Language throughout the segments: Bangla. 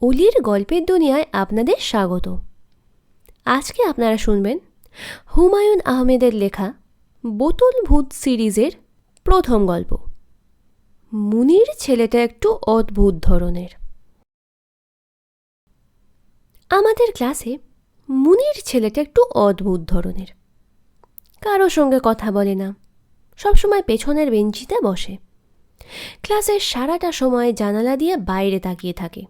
অলির গল্পের দুনিয়ায় আপনাদের স্বাগত। আজকে আপনারা শুনবেন হুমায়ুন আহমেদের লেখা বোতল ভূত সিরিজের প্রথম গল্প, মুনির ছেলেটা একটু অদ্ভুত ধরনের। আমাদের ক্লাসে মুনির ছেলেটা একটু অদ্ভুত ধরনের। কারো সঙ্গে কথা বলে না, সবসময় পেছনের বেঞ্চিতে বসে। ক্লাসের সারাটা সময় জানালা দিয়ে বাইরে তাকিয়ে থাকে।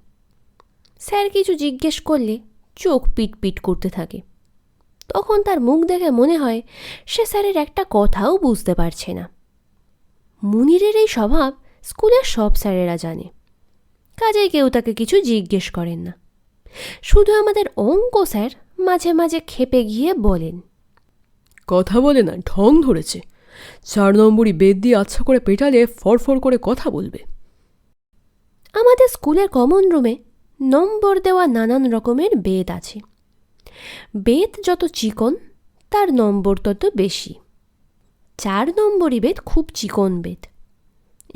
স্যার কিছু জিজ্ঞেস করলে চোখ পিট করতে থাকে। তখন তার মুখ দেখে মনে হয় সে স্যারের একটা কথাও বুঝতে পারছে না। মুনিরের এই স্বভাব স্কুলের সব স্যারেরা জানে, কাজেই কেউ তাকে কিছু জিজ্ঞেস করেন না। শুধু আমাদের অঙ্ক স্যার মাঝে মাঝে ক্ষেপে গিয়ে বলেন, কথা বলে না, ঢং ধরেছে। 4 নম্বরই বেদ দিয়ে আচ্ছা করে পেটালে ফরফর করে কথা বলবে। আমাদের স্কুলের কমন রুমে নম্বর দেওয়া নানান রকমের বেদ আছে। বেদ যত চিকন তার নম্বর তত বেশি। 4 নম্বরই বেদ খুব চিকন বেদ,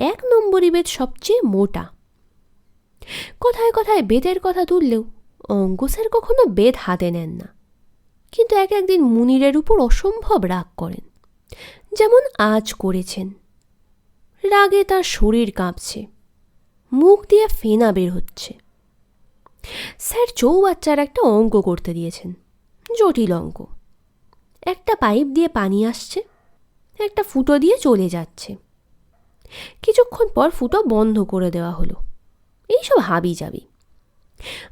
1 নম্বরই বেদ সবচেয়ে মোটা। কথায় কথায় বেদের কথা তুললেও অঙ্ক স্যার কখনো বেদ হাতে নেন না, কিন্তু একদিন মুনিরের উপর অসম্ভব রাগ করেন, যেমন আজ করেছেন। রাগে তার শরীর কাঁপছে, মুখ দিয়ে ফেনা বের হচ্ছে। স্যার চৌবাচ্চার একটা অঙ্ক করতে দিয়েছেন, জটিল অঙ্ক। একটা পাইপ দিয়ে পানি আসছে, একটা ফুটো দিয়ে চলে যাচ্ছে। কিছুক্ষণ পর ফুটো বন্ধ করে দেওয়া হলো। এইসব হাবি যাবি।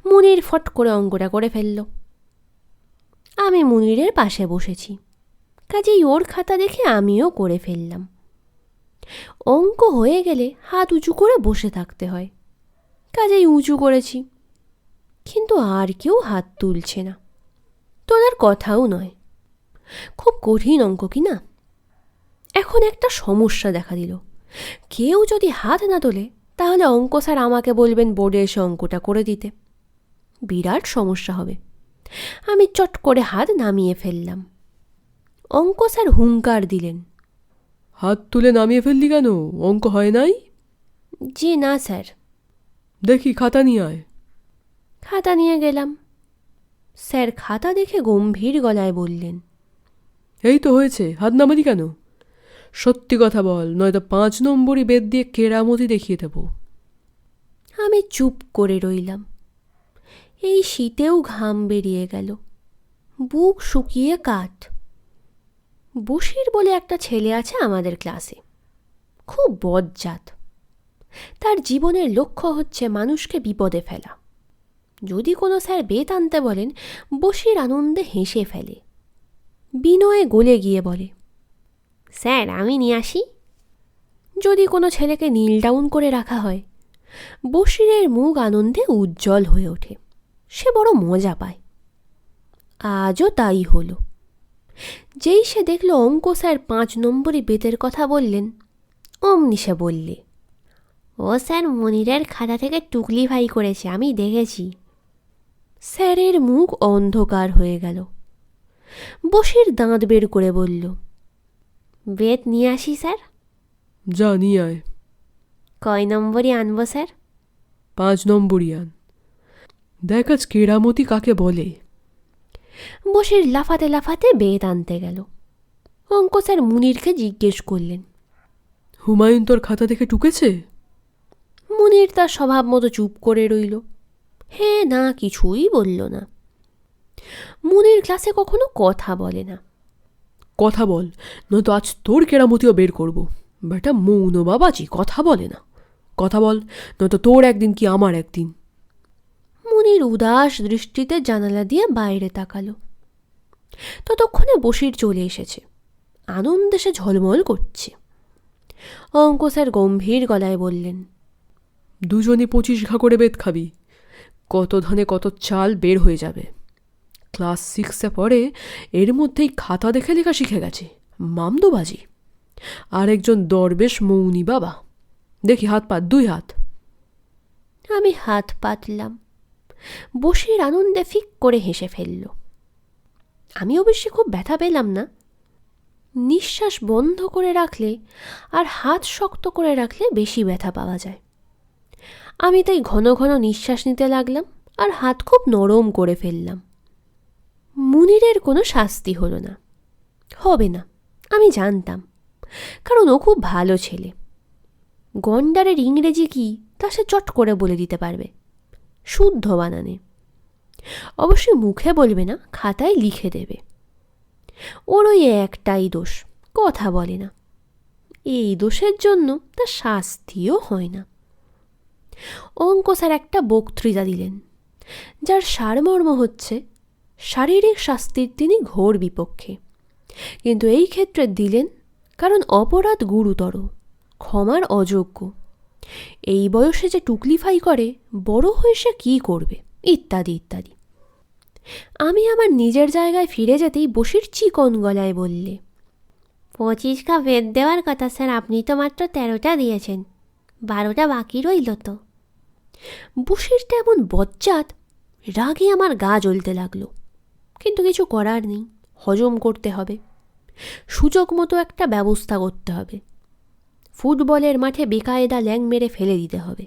মুনির ফট করে অঙ্কটা করে ফেলল। আমি মুনিরের পাশে বসেছি, কাজেই ওর খাতা দেখে আমিও করে ফেললাম। অঙ্ক হয়ে গেলে হাত উঁচু করে বসে থাকতে হয়, কাজেই উঁচু করেছি। কিন্তু আর কেউ হাত তুলছে না, তোলার কথাও নয়। খুব কঠিন অঙ্ক কি না? এখন একটা সমস্যা দেখা দিল। কেউ যদি হাত না তোলে তাহলে অঙ্ক স্যার আমাকে বলবেন বোর্ডে এসে অঙ্কটা করে দিতে। বিরাট সমস্যা হবে। আমি চট করে হাত নামিয়ে ফেললাম। অঙ্ক স্যার হুঙ্কার দিলেন, হাত তুলে নামিয়ে ফেললি কেন? অঙ্ক হয় নাই? জি না স্যার। দেখি খাতা নিয়ে আয়। খাতা নিয়ে গেলাম। স্যার খাতা দেখে গম্ভীর গলায় বললেন, এই তো হয়েছে, হাত নামালি কেন? সত্যি কথা বল, নয়তো 5 নম্বরই বেদ দিয়ে কেরামতি দেখিয়ে দেব। আমি চুপ করে রইলাম। এই শীতেও ঘাম বেরিয়ে গেল, বুক শুকিয়ে কাঠ। বশির বলে একটা ছেলে আছে আমাদের ক্লাসে, খুব বজ্জাত। তার জীবনের লক্ষ্য হচ্ছে মানুষকে বিপদে ফেলা। যদি কোনো স্যার বেত আনতে বলেন, বশির আনন্দে হেসে ফেলে। বিনয়ে গলে গিয়ে বলে, স্যার আমি নিয়ে আসি। যদি কোনো ছেলেকে নীল ডাউন করে রাখা হয়, বশিরের মুখ আনন্দে উজ্জ্বল হয়ে ওঠে। সে বড় মজা পায়। আজও তাই হলো। যেই সে দেখল অঙ্ক স্যার 5 নম্বরই বেতের কথা বললেন, অমনি সে বললে, ও স্যার মনিরের খাতা থেকে টুকলি ভাই করেছে, আমি দেখেছি। স্যারের মুখ অন্ধকার হয়ে গেল। বশির দাঁত বের করে বলল, বেত নিয়ে আসি স্যার? যা নিয়ে আয়। কয় নম্বরই আনবো স্যার? 5 নম্বরই আন। দেখ আজ কেরামতি কাকে বলে। বশির লাফাতে লাফাতে বেত আনতে গেল। অঙ্ক স্যার মুনিরকে জিজ্ঞেস করলেন, হুমায়ুন তোর খাতা দেখে টুকেছে? মুনির তার স্বভাব মতো চুপ করে রইল। হ্যাঁ না কিছুই বলল না। মুনির ক্লাসে কখনো কথা বলে না। কথা বল, নয়তো আজ তোর কেরামতিও বের করব। বেটা মৌন বাবাজি, কথা বলে না। কথা বল, নয়তো তোর একদিন কি আমার একদিন। মুনির উদাস দৃষ্টিতে জানালা দিয়ে বাইরে তাকালো। ততক্ষণে বশির চলে এসেছে, আনন্দে সে ঝলমল করছে। অঙ্ক স্যার গম্ভীর গলায় বললেন, দুজনে 25 ঘা করে বেত খাবি। কত ধানে কত চাল বের হয়ে যাবে। ক্লাস 6-এ পড়ে, এর মধ্যেই খাতা দেখে লেখা শিখে গেছে। মামদোবাজি। আরেকজন দরবেশ মৌনি বাবা। দেখি হাত পাত, 2 হাত। আমি হাত পাতলাম। বশির আনন্দে ফিক করে হেসে ফেলল। আমি অবশ্য খুব ব্যথা পেলাম না। নিঃশ্বাস বন্ধ করে রাখলে আর হাত শক্ত করে রাখলে বেশি ব্যথা পাওয়া যায়। আমি তাই ঘন ঘন নিঃশ্বাস নিতে লাগলাম আর হাত খুব নরম করে ফেললাম। মুনিরের কোনো শাস্তি হলো না, হবে না, আমি জানতাম, কারণ ও খুব ভালো ছেলে। গন্ডারের ইংরেজি কি তা সে চট করে বলে দিতে পারবে, শুদ্ধ বানানে। অবশ্যই মুখে বলবে না, খাতায় লিখে দেবে। ওর ওই একটাই দোষ, কথা বলে না। এই দোষের জন্য তার শাস্তিও হয় না। অঙ্ক স্যার একটা বক্তৃতা দিলেন, যার সারমর্ম হচ্ছে শারীরিক শাস্তির তিনি ঘোর বিপক্ষে, কিন্তু এই ক্ষেত্রে দিলেন কারণ অপরাধ গুরুতর, ক্ষমার অযোগ্য। এই বয়সে যে টুকলিফাই করে, বড় হয়ে সে কী করবে, ইত্যাদি ইত্যাদি। আমি আমার নিজের জায়গায় ফিরে যেতেই বসির চিকন গলায় বললে, 25টা বেদ দেওয়ার কথা স্যার, আপনি তো মাত্র 13টা দিয়েছেন, 12টা বাকি রইল তো। বসিরটা এমন বজ্জাত, রাগে আমার গা জ্বলতে লাগলো, কিন্তু কিছু করার নেই, হজম করতে হবে। সুযোগ মতো একটা ব্যবস্থা করতে হবে। ফুটবলের মাঠে বেকায়দা ল্যাং মেরে ফেলে দিতে হবে,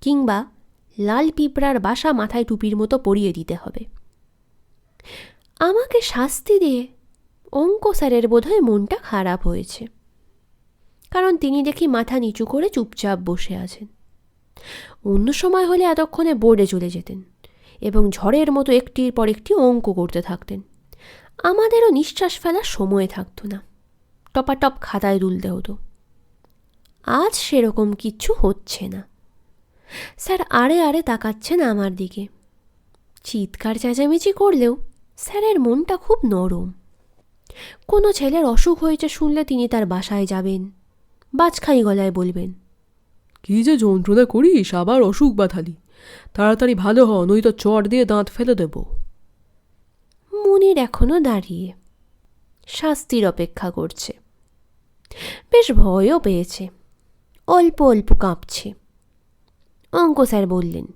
কিংবা লাল পিঁপড়ার বাসা মাথায় টুপির মতো পরিয়ে দিতে হবে। আমাকে শাস্তি দিয়ে অঙ্ক স্যারের বোধহয় মনটা খারাপ হয়েছে, কারণ তিনি দেখি মাথা নিচু করে চুপচাপ বসে আছেন। অন্য সময় হলে এতক্ষণে বোর্ডে চলে যেতেন এবং ঝড়ের মতো একটির পর একটি অঙ্ক করতে থাকতেন। আমাদেরও নিঃশ্বাস ফেলার সময় থাকতো না, টপাটপ খাতায় তুলতে হতো। আজ সেরকম কিচ্ছু হচ্ছে না। স্যার আড়ে আড়ে তাকাচ্ছেন আমার দিকে। চিৎকার চেঁচামেচি করলেও স্যারের মনটা খুব নরম। কোনো ছেলের অসুখ হয়েছে শুনলে তিনি তার বাসায় যাবেন, বাজখাই গলায় বলবেন, কি যে যন্ত্রণা করিস, আবার অসুখ বাঁধালি, তাড়াতাড়ি ভালো হ, নয়তো চট দিয়ে দাঁত ফেলে দেব। মুনির এখনো দাঁড়িয়ে শাস্তির অপেক্ষা করছে। বেশ ভয়ও পেয়েছে, অল্প অল্প কাঁপছে। অঙ্ক স্যার বললেন,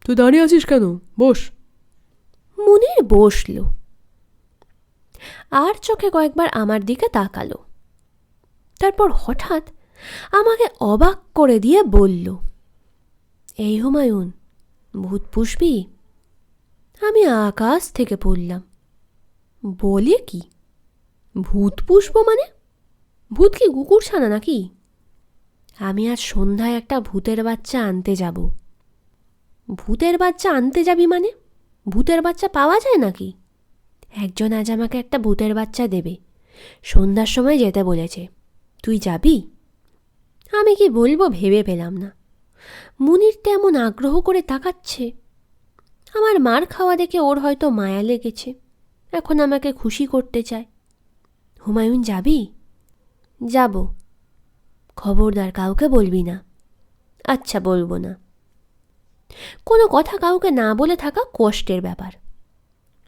তুই দাঁড়িয়ে আছিস কেন, বস। মুনির বসল, আর চোখে কয়েকবার আমার দিকে তাকালো। তারপর হঠাৎ আমাকে অবাক করে দিয়ে বলল, এই হুমায়ুন, ভূত পুষবি? আমি আকাশ থেকে পড়লাম। বলে কি, ভূত পুষবো মানে? ভূত কি কুকুর ছানা নাকি? আমি আজ সন্ধ্যায় একটা ভূতের বাচ্চা আনতে যাব। ভূতের বাচ্চা আনতে যাবি মানে? ভূতের বাচ্চা পাওয়া যায় নাকি? একজন আজ আমাকে একটা ভূতের বাচ্চা দেবে, সন্ধ্যার সময় যেতে বলেছে। তুই যাবি? আমি কি বলবো ভেবে পেলাম না। মুনির তেমন আগ্রহ করে তাকাচ্ছে। আমার মার খাওয়া দেখে ওর হয়তো মায়া লেগেছে, এখন আমাকে খুশি করতে চায়। হুমায়ুন, যাবি? যাব। খবরদার কাউকে বলবি না। আচ্ছা, বলবো না। কোনো কথা কাউকে না বলে থাকা কষ্টের ব্যাপার।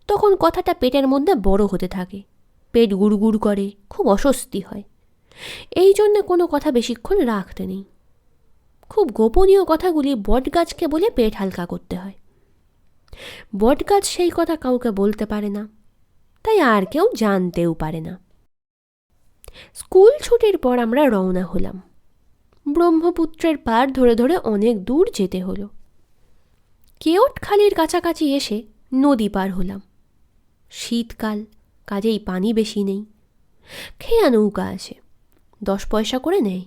তখন কথাটা পেটের মধ্যে বড় হতে থাকে, পেট গুড়গুড় করে, খুব অস্বস্তি হয়। এই জন্যে কোনো কথা বেশিক্ষণ রাখতে নেই। খুব গোপনীয় কথাগুলি বটগাছকে বলে পেট হালকা করতে হয়। বটগাছ সেই কথা কাউকে বলতে পারে না, তাই আর কেউ জানতেও পারে না। স্কুল ছুটির পর আমরা রওনা হলাম। ব্রহ্মপুত্রের পাড় ধরে ধরে অনেক দূর যেতে হলো। কেওটখালির কাছাকাছি এসে নদী পার হলাম। শীতকাল, কাজেই পানি বেশি নেই। খেয়া নৌকা আছে, 10 পয়সা করে নেয়।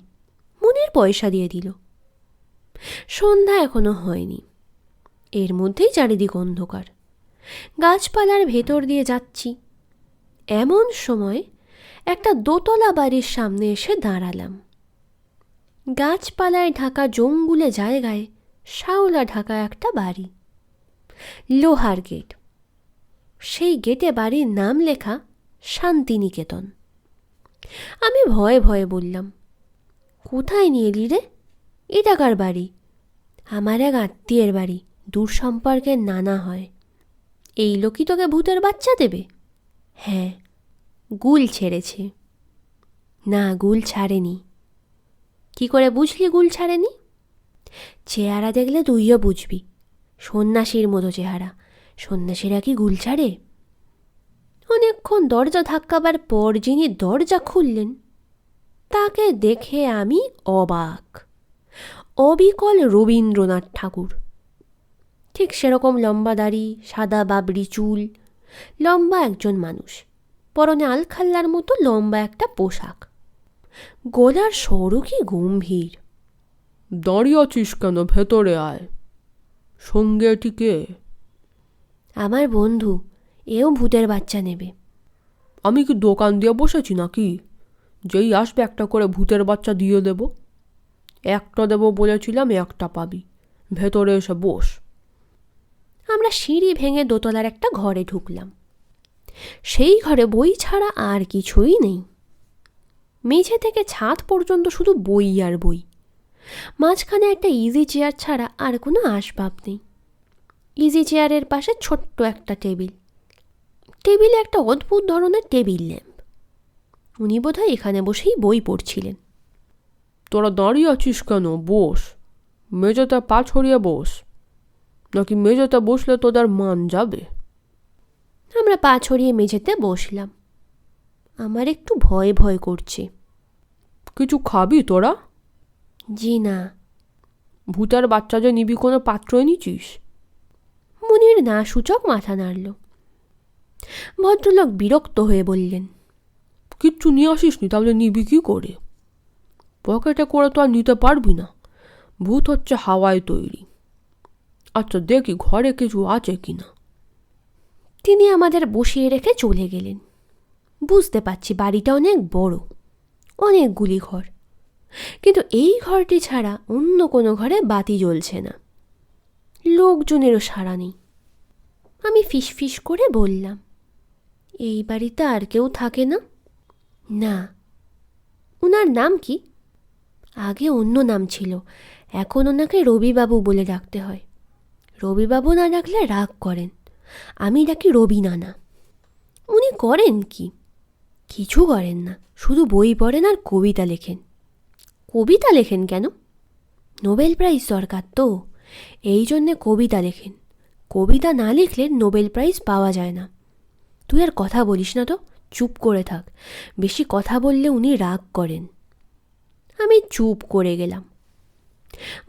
মুনির পয়সা দিয়ে দিল। সন্ধ্যা এখনো হয়নি, এর মধ্যেই চারিদিক অন্ধকার। গাছপালার ভেতর দিয়ে যাচ্ছি। এমন সময় একটা দোতলা বাড়ির সামনে এসে দাঁড়ালাম। গাছপালায় ঢাকা জঙ্গুলে জায়গায় শাওলা ঢাকা একটা বাড়ি, লোহার গেট। সেই গেটে বাড়ির নাম লেখা শান্তিনিকেতন। আমি ভয়ে ভয়ে বললাম, কোথায় নিয়ে এলি রে? এটা কার বাড়ি? আমার এক আত্মীয়ের বাড়ি, দূর সম্পর্কের নানা হয়। এই লোকই তোকে ভূতের বাচ্চা দেবে? হ্যাঁ, গুল ছেড়েছে। না, গুল ছাড়েনি। কি করে বুঝলি গুল ছাড়েনি? চেহারা দেখলে তুইও বুঝবি, সন্ন্যাসীর মতো চেহারা। সন্ন্যাসীরা কি গুল ছাড়ে? অনেকক্ষণ দরজা ধাক্কাবার পর যিনি দরজা খুললেন, তাকে দেখে আমি অবাক। অবিকল রবীন্দ্রনাথ ঠাকুর। ঠিক সেরকম লম্বা দাড়ি, সাদা বাবরি চুল, লম্বা একজন মানুষ, পরনে আলখাল্লার মতো লম্বা একটা পোশাক, গলার স্বরও কি গম্ভীর। দাঁড়িয়ে আছিস কেন? ভেতরে আয়। সঙ্গে এটি কে? আমার বন্ধু, এও ভূতের বাচ্চা নেবে। আমি কি দোকান দিয়ে বসেছি নাকি? যেই আসবে একটা করে ভূতের বাচ্চা দিয়ে দেব। একটা দেব বলেছিলাম, একটা পাবি। ভেতরে এসে বস। আমরা সিঁড়ি ভেঙে দোতলার একটা ঘরে ঢুকলাম। সেই ঘরে বই ছাড়া আর কিছুই নেই। মেঝে থেকে ছাদ পর্যন্ত শুধু বই আর বই। মাঝখানে একটা ইজি চেয়ার ছাড়া আর কোনো আসবাব নেই। ইজি চেয়ারের পাশে ছোট্ট একটা টেবিল। টেবিলে একটা অদ্ভুত ধরনের টেবিল ল্যাম্প। উনি বোধহয় এখানে বসেই বই পড়ছিলেন। তোরা দাঁড়িয়ে আছিস কেন? বস। মেঝেতে পা ছড়িয়ে বস, নাকি মেঝেতে বসলে তোদের মান যাবে? আমরা পা ছড়িয়ে মেঝেতে বসলাম। আমার একটু ভয় ভয় করছে। কিছু খাবি তোরা? জি না। ভূতের বাচ্চা যে নিবি, কোনো পাত্র এনেছিস? মুনির না সূচক মাথা নাড়ল। ভদ্রলোক বিরক্ত হয়ে বললেন, কিচ্ছু নিয়ে আসিসনি, তাহলে নিবি কি করে? পকেটে করে তো আর নিতে পারবি না। ভূত হচ্ছে হাওয়ায় তৈরি। আচ্ছা দেখি ঘরে কিছু আছে কিনা। তিনি আমাদের বসিয়ে রেখে চলে গেলেন। বুঝতে পারছি বাড়িটা অনেক বড়, অনেকগুলি ঘর, কিন্তু এই ঘরটি ছাড়া অন্য কোনো ঘরে বাতি জ্বলছে না। লোকজনেরও সাড়া নেই। আমি ফিসফিস করে বললাম, এই বাড়িতে আর কেউ থাকে না? না। ওনার নাম কি? আগে অন্য নাম ছিল, এখন ওনাকে রবিবাবু বলে ডাকতে হয়। রবিবাবু না ডাকলে রাগ করেন। আমি ডাকি রবি নানা। উনি করেন কি? কিছু করেন না, শুধু বই পড়েন আর কবিতা লেখেন। কবিতা লেখেন কেন? নোবেল প্রাইজ দরকার তো, এই জন্যে কবিতা লেখেন। কবিতা না লিখলে নোবেল প্রাইজ পাওয়া যায় না। তুই আর কথা বলিস না তো, চুপ করে থাক। বেশি কথা বললে উনি রাগ করেন। আমি চুপ করে গেলাম।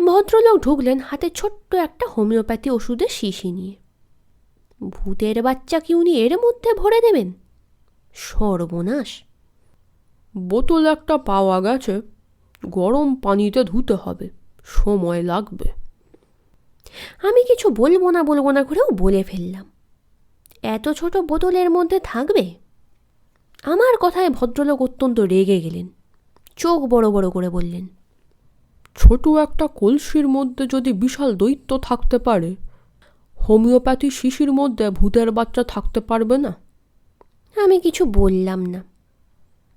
ভদ্রলোক ঢুকলেন হাতে ছোট্ট একটা হোমিওপ্যাথি ওষুধের শিশি নিয়ে। ভূতের বাচ্চা কি উনি এর মধ্যে ভরে দেবেন? সর্বনাশ। বোতল একটা পাওয়া গেছে, গরম পানিতে ধুতে হবে, সময় লাগবে। আমি কিছু বলবো না করেও বলে ফেললাম, এত ছোট বোতলের মধ্যে থাকবে? আমার কথায় ভদ্রলোক অত্যন্ত রেগে গেলেন। চোখ বড় বড় করে বললেন, ছোট একটা কলসির মধ্যে যদি বিশাল দৈত্য থাকতে পারে, হোমিওপ্যাথি শিশির মধ্যে ভূতের বাচ্চা থাকতে পারবে না? আমি কিছু বললাম না।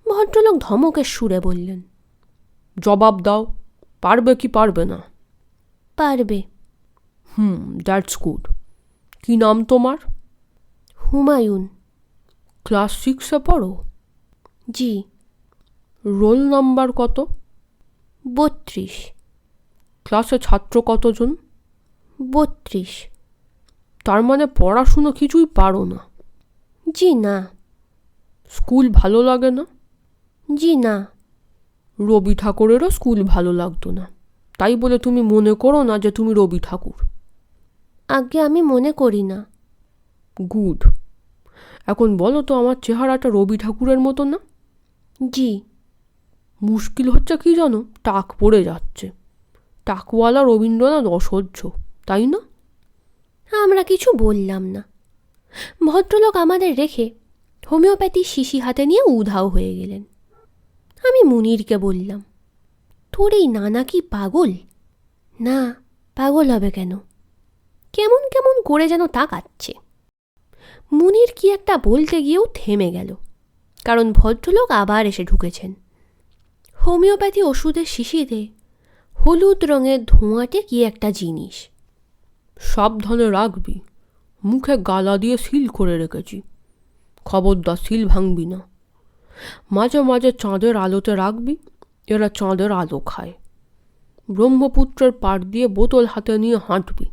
ভদ্রলোক ধমকের সুরে বললেন, জবাব দাও, পারবে কি পারবে না? পারবে। That's good. কি নাম তোমার? হুমায়ুন। ক্লাস 6-এ পড়ো? জি। রোল নাম্বার কত? 32। ক্লাসে ছাত্র কতজন? 32। তার মানে পড়াশুনো কিছুই পারো না? জি না। স্কুল ভালো লাগে না? জি না। রবি ঠাকুরেরও স্কুল ভালো লাগতো না, তাই বলে তুমি মনে করো না যে তুমি রবি ঠাকুর। আগে আমি মনে করি না। গুড। এখন বলো তো, আমার চেহারাটা রবি ঠাকুরের মতো না? জি। মুশকিল হচ্ছে কি জানো, টাক পড়ে যাচ্ছে। টাকওয়ালা রবীন্দ্রনাথ অসহ্য, তাই না? আমরা কিছু বললাম না। ভদ্রলোক আমাদের রেখে হোমিওপ্যাথি শিশি হাতে নিয়ে উধাও হয়ে গেলেন। আমি মুনিরকে বললাম, তোর এই নানা কি পাগল? না, পাগল হবে কেন? কেমন কেমন করে যেন তাকাচ্ছে। মুনির কি একটা বলতে গিয়েও থেমে গেল, কারণ ভদ্রলোক আবার এসে ঢুকেছেন। হোমিওপ্যাথি ওষুধের শিশিতে হলুদ রঙের ধোঁয়াটে কি একটা জিনিস। সাবধানে রাখবি, মুখে গালা দিয়ে সিল করে রেখেছি। খবরদার সিল ভাঙবি না। মাঝে মাঝে চাঁদের আলোতে রাখবি, এরা চাঁদের আলো খায়। ব্রহ্মপুত্রের পাড় দিয়ে বোতল হাতে নিয়ে হাঁটবি,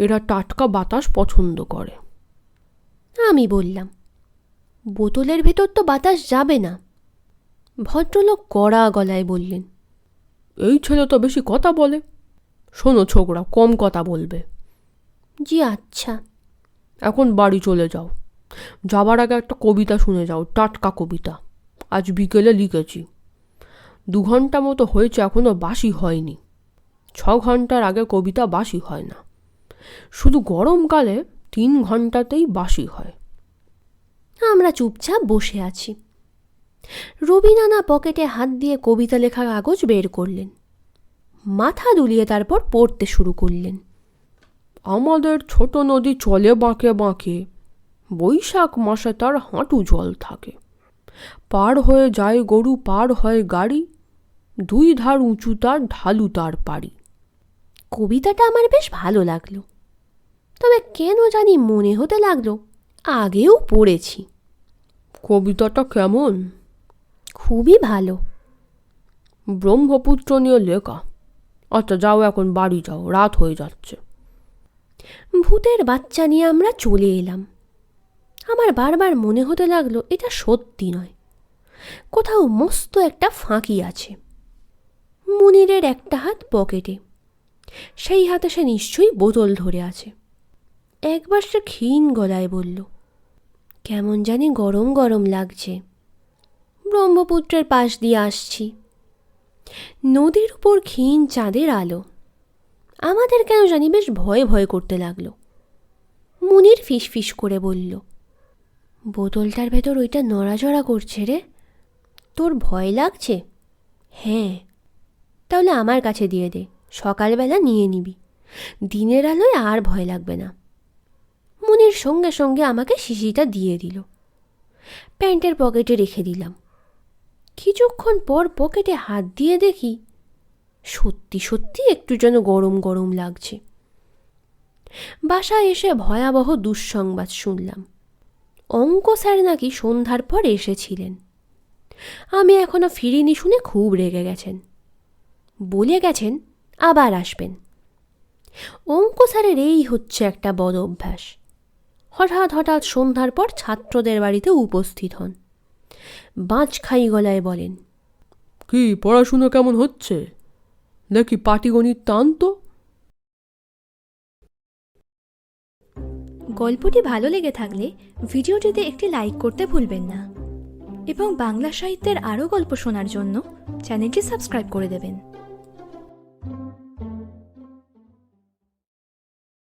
এরা টাটকা বাতাস পছন্দ করে। আমি বললাম, বোতলের ভেতর তো বাতাস যাবে না। ভদ্রলোক কড়া গলায় বললেন, এই ছেলে তো বেশি কথা বলে। শোনো ছোকরা, কম কথা বলবে। জি আচ্ছা। এখন বাড়ি চলে যাও। যাবার আগে একটা কবিতা শুনে যাও, টাটকা কবিতা, আজ বিকেলে লিখেছি। 2 ঘন্টা মতো হয়েছে, এখনো বাসি হয়নি। 6 ঘন্টার আগে কবিতা বাসি হয় না, শুধু গরমকালে 3 ঘন্টাতেই বাসি হয়। আমরা চুপচাপ বসে আছি। রবি নানা পকেটে হাত দিয়ে কবিতা লেখা কাগজ বের করলেন, মাথা দুলিয়ে তারপর পড়তে শুরু করলেন। আমাদের ছোট নদী চলে বাঁকে বাঁকে, বৈশাখ মাসে তার হাঁটু জল থাকে। পার হয়ে যায় গরু, পার হয় গাড়ি, 2 ধার উঁচু তার, ঢালু তার পাড়ি। কবিতাটা আমার বেশ ভালো লাগলো, তবে কেন জানি মনে হতে লাগলো আগেও পড়েছি। কবিতাটা কেমন? খুবই ভালো। ব্রহ্মপুত্র নিয়ে লেখা। আচ্ছা যাও, এখন বাড়ি যাও, রাত হয়ে যাচ্ছে। ভূতের বাচ্চা নিয়ে আমরা চলে এলাম। আমার বারবার মনে হতে লাগলো এটা সত্যি নয়, কোথাও মস্ত একটা ফাঁকি আছে। মুনিরের একটা হাত পকেটে, সেই হাতে সে নিশ্চয়ই বোতল ধরে আছে। একবার সে ক্ষীণ গলায় বলল, কেমন জানি গরম গরম লাগছে, ব্রহ্মপুত্রের পাশ দিয়ে আসছি। নদীর উপর ক্ষীণ চাঁদের আলো আমাদের কেন জানি বেশ ভয় ভয় করতে লাগলো। মুনির ফিসফিস করে বলল, বোতলটার ভেতর ওইটা নড়াচড়া করছে রে, তোর ভয় লাগছে? হ্যাঁ, তাহলে আমার কাছে দিয়ে দে, সকালবেলা নিয়ে নিবি, দিনের আলোয় আর ভয় লাগবে না। মুনির সঙ্গে সঙ্গে আমাকে শিশিটা দিয়ে দিল। প্যান্টের পকেটে রেখে দিলাম। কিছুক্ষণ পর পকেটে হাত দিয়ে দেখি সত্যি সত্যি একটু যেন গরম গরম লাগছে। বাসায় এসে ভয়াবহ দুঃসংবাদ শুনলাম, অঙ্ক স্যার নাকি সন্ধ্যার পর এসেছিলেন। আমি এখনো ফিরিনি শুনে খুব রেগে গেছেন, বলে গেছেন আবার আসবেন। অঙ্ক স্যারের এই হচ্ছে একটা বদ অভ্যাস, হঠাৎ হঠাৎ সন্ধ্যার পর ছাত্রদের বাড়িতে উপস্থিত হন। বাঁচখাই গলায় বলেন, কি পড়াশুনো কেমন হচ্ছে? দেখি পাটিগণিত টান তো। গল্পটি ভালো লেগে থাকলে ভিডিওটিতে একটি লাইক করতে ভুলবেন না এবং বাংলা সাহিত্যের আরও গল্প শোনার জন্য চ্যানেলটি সাবস্ক্রাইব করে দেবেন।